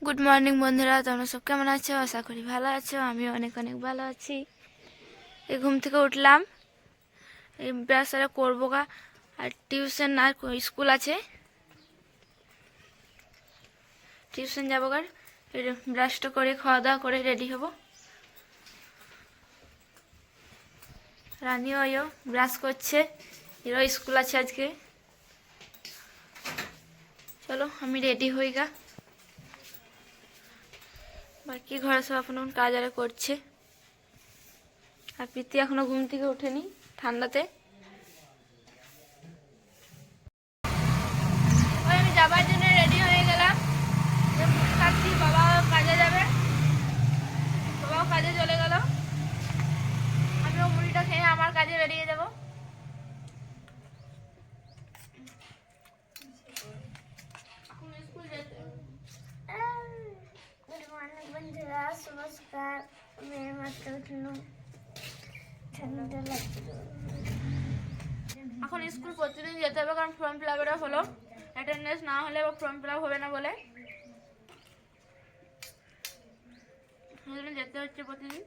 Good morning বন্ধুরা, তোমরা সব কেমন আছো? আশা করি ভালো আছো। আমি অনেক অনেক ভালো আছি। এই ঘুম থেকে উঠলাম, এই ব্রাশ করবো গা, আর টিউশন আর স্কুল আছে, টিউশন যাবো গা। ব্রাশটা করে খাওয়া দাওয়া করে রেডি হব। রানিও ওইও ব্রাশ করছে, এরও স্কুল আছে আজকে। চলো আমি রেডি হই গা। বাকি ঘরে সব আপন কাজ আর করছে, আর প্রীতি এখনো ঘুম থেকে ওঠেনি ঠান্ডাতে। ওই আমি যাবার জন্য রেডি হয়ে গেলাম। বাবা কাজে যাবে, বাবাও কাজে চলে গেল। আমিও মুড়িটা খেয়ে আমার কাজে বেরিয়ে যাবো। বন্ধুরা নমস্কার, আমি মাত্র উঠলাম, ঠান্ডা লাগছিল। এখন স্কুল প্রতিদিন যেতে হবে, কারণ ফর্ম ফিল আপটা হলো, অ্যাটেন্ডেন্স না হলে ফর্ম ফিল আপ হবে না বলে যেতে হচ্ছে প্রতিদিন।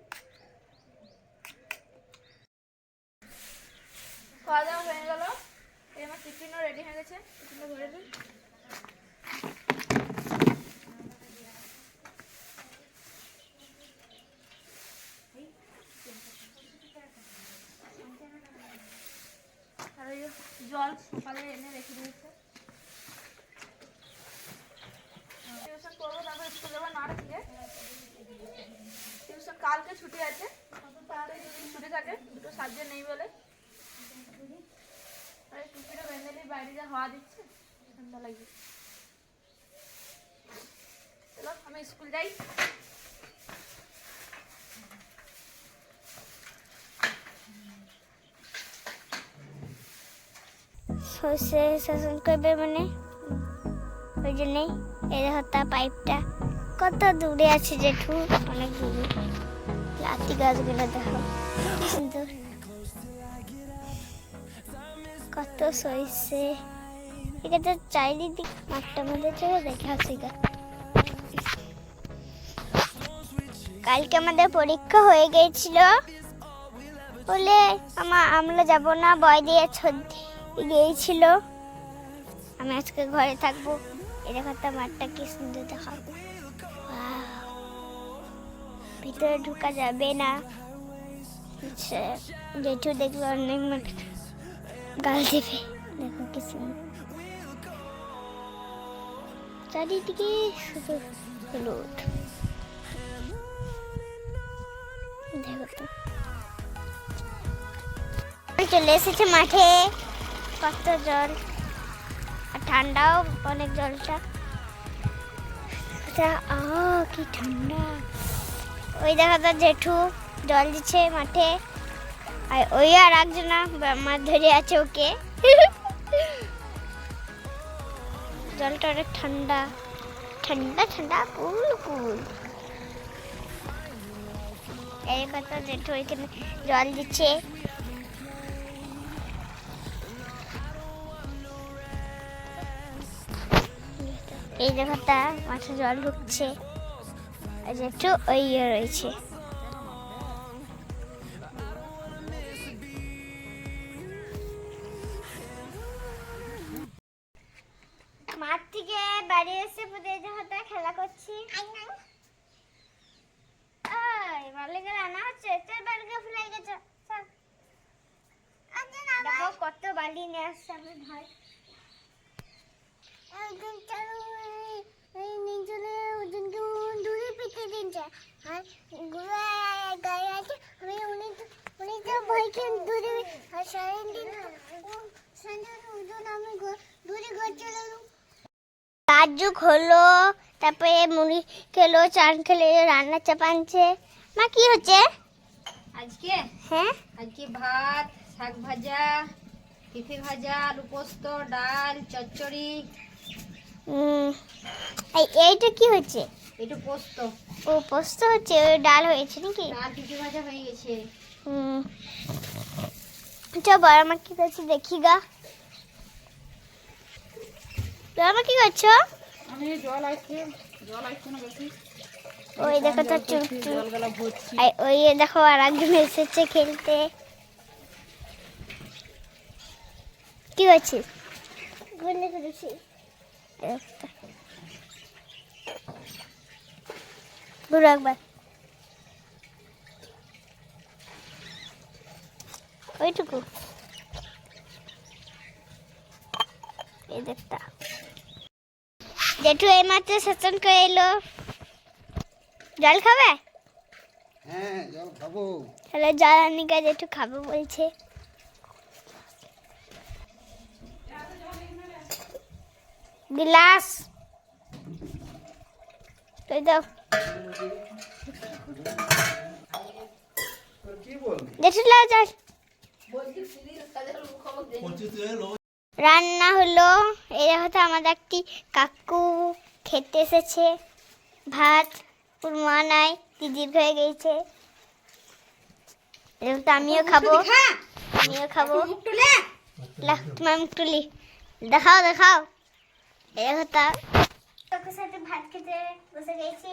খাওয়া দাওয়া হয়ে গেল, এই আমার টিফিনও রেডি হয়ে গেছে, টিফিনও ভরে দিই। আর ওই জল সকালে এনে রেখে দিয়েছে। টিউশন করবো, তারপর স্কুল যাবো 9টা থেকে। টিউশন কালকে ছুটি আছে, ছুটি থাকে, দুটো সাবজেক্ট নেই বলে। টুপিটা বেঁধে নিই, বাইরে যা হাওয়া দিচ্ছে ঠান্ডা লাগবে। চলো আমি স্কুল যাই। সর্ষে শাসন করবে মানে ওই জন্যই এই দেখো তার পাইপটা কত দূরে আছে, জেঠু অনেক দূরে। লাতি গাছগুলো দেখো কি সুন্দর, কত সর্ষে। এখানে চারিদিক মাঠটার মধ্যে চলে দেখে আসি। কালকে আমাদের পরীক্ষা হয়ে গিয়েছিল বলে আমরা যাব না, ভয় দিয়ে গিয়েছিল। আমি আজকে ঘরে থাকবো। এই দেখো তো মাঠটা কি সুন্দর দেখাবো। ভিতরে ঢুকা যাবে না, জেঠু দেখবে অনেক গাল দেবে। দেখো কি সুন্দর, চারিদিকে শুধু হলুদ। দেখো তো চলে এসেছে মাঠে, কত জল, আর ঠান্ডাও অনেক জলটা। কি ঠান্ডা। ওই দেখা তো জেঠু জল দিচ্ছে মাঠে, আর ওই আর একজনা মাছ ধরে আছে ওকে। জলটা অনেক ঠান্ডা ঠান্ডা ঠান্ডা, কুল কুল। এই কথা জেঠু ওইখানে জল দিচ্ছে। এই জায়গাটা মাঠে জল ঢুকছে, আর জেঠু ওই রয়েছে। মাঠ থেকে বাড়ি এসে খেলা করছি। বালিকা রান্না হচ্ছে, বালিকা ফুলে গেছে। দেখো কত বালি নিয়ে আসছে আমার ভাই। রাজুক হলো, তারপরে মুড়ি খেলো, চান খেলে, রান্না চাপানছে। মা কি হচ্ছে আজকে? হ্যাঁ আজকে ভাত, শাক ভাজা, পেঁপে ভাজা, আলু পোস্ত, ডাল, চচ্চড়ি। এইটা কি হচ্ছে? এটা পোস্ত। ও পোস্ত হচ্ছে, ওই ডাল হয়েছে নাকি? ডাল পেঁপে ভাজা হয়ে গেছে। চল বড় মা কি করছে দেখি গা। বড় মা কি করছো? আমি জল আসছে না বেশি। ওই দেখো তো চুপ চুপ। জলগুলা ভরছি। ওই দেখো আর একজন এসেছে খেলতে। কি করছিস? গুলি করেছি। ঘুরো একবার। ওইটুকু এই দেখটা। জেঠু এই মাত্র সেশন করে এলো। জল খাবে? হ্যাঁ জল খাবো। তাহলে জল আনিকা জেঠু খাবো বলছে। गिलास तो दाও। জেঠু লাও জল। রান্না হলো। এই হচ্ছে আমাদের একটি কাকু খেতে এসেছে ভাত। ওর মা নাই, দিদির হয়ে গেছে। এরকম তো আমিও খাবো। আমিও খাবো। তোমার মুখ তুলি দেখাও দেখাও। এই হতা কাকুর সাথে ভাত খেতে বসে গেছি।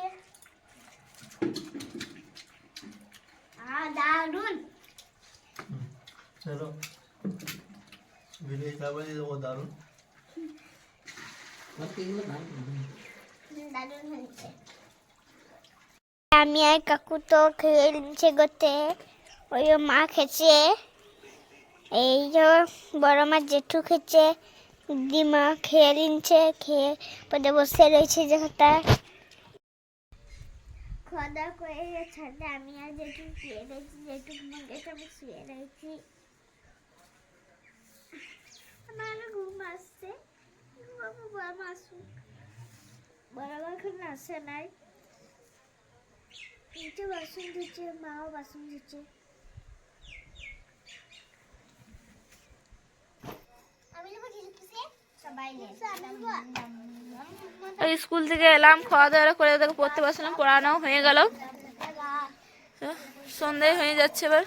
দারুন। चलो वीडियो क्या बजे वो दारू দারুন হয়েছে। আমি আর কাকু তো খেয়ে নিচ্ছে গোতে। ওই মা খেছে, এই যে বড় মা জেঠু খেছে, দিমা খেয়ে নিচ্ছে। খেয়ে পরে বসে রয়েছে যে কথা। খাওয়া দাওয়া করে ছাদে আমি আর জেঠু শুয়ে রয়েছি। জেঠু ঘুমাকে আমি শুয়ে রয়েছি। আমার ঘুম আসছে। ঘুমাবো, বড় মা আসুক। বড় মা এখন আসে নাই। নিচে বাসন ধুচ্ছে, মাও বাসন ধুচ্ছে। স্কুল থেকে এলাম, খাওয়া দাওয়া করে ওদেরকে পড়তে বসলাম, পড়ানো হয়ে গেল। সন্ধ্যে হয়ে যাচ্ছে, এবার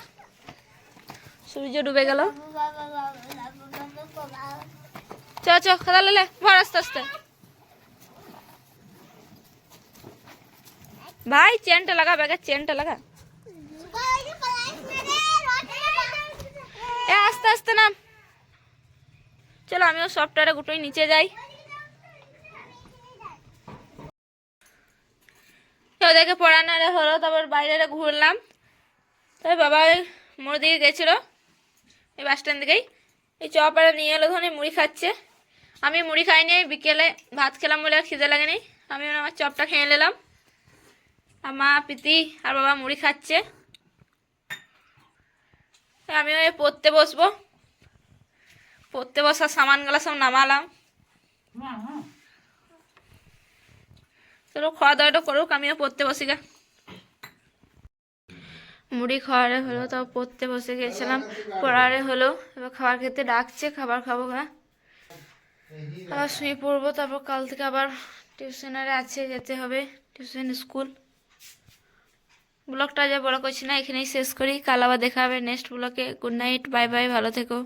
সূর্য ডুবে গেল। চ চ খাতা লে ভর আস্তে আস্তে। ভাই চেনটা লাগা, ব্যাগের চেনটা লাগা। এ আস্তে আস্তে নাম। চলো আমিও সফটওয়্যারে গুটোই নিচে যাই। ওদেরকে পড়ানো হলো, তারপর বাইরে ঘুরলাম। তবে বাবা মোড় দিকে গেছিলো, এই বাস স্ট্যান্ড দিকেই। এই চপারে নিয়ে এলো, ধরে মুড়ি খাচ্ছে। আমি মুড়ি খাইনি, বিকেলে ভাত খেলাম বলে আর খিদে লাগেনি। আমি আমার চপটা খেয়ে নিলাম। আর মা, পিতি আর বাবা মুড়ি খাচ্ছে। আমিও পড়তে বসবো। পড়তে বসার সামানগুলো সব নামালাম। চলো খাওয়া দাওয়াটা করুক, আমিও পড়তে বসি গা। মুড়ি খাওয়ারে হলো, তাও পড়তে বসে গেছিলাম। পড়ারে হলো, এবার খাবার খেতে ডাকছে, খাবার খাবো গা। আবার শুয়ে পড়বো। তারপর কাল থেকে আবার টিউশনারে আছে, যেতে হবে টিউশন স্কুল। ব্লগটা যা বড় করছি না, এখানেই শেষ করি। কাল আবার দেখা হবে নেক্সট ব্লগে। গুড নাইট, বাই বাই, ভালো থেকো।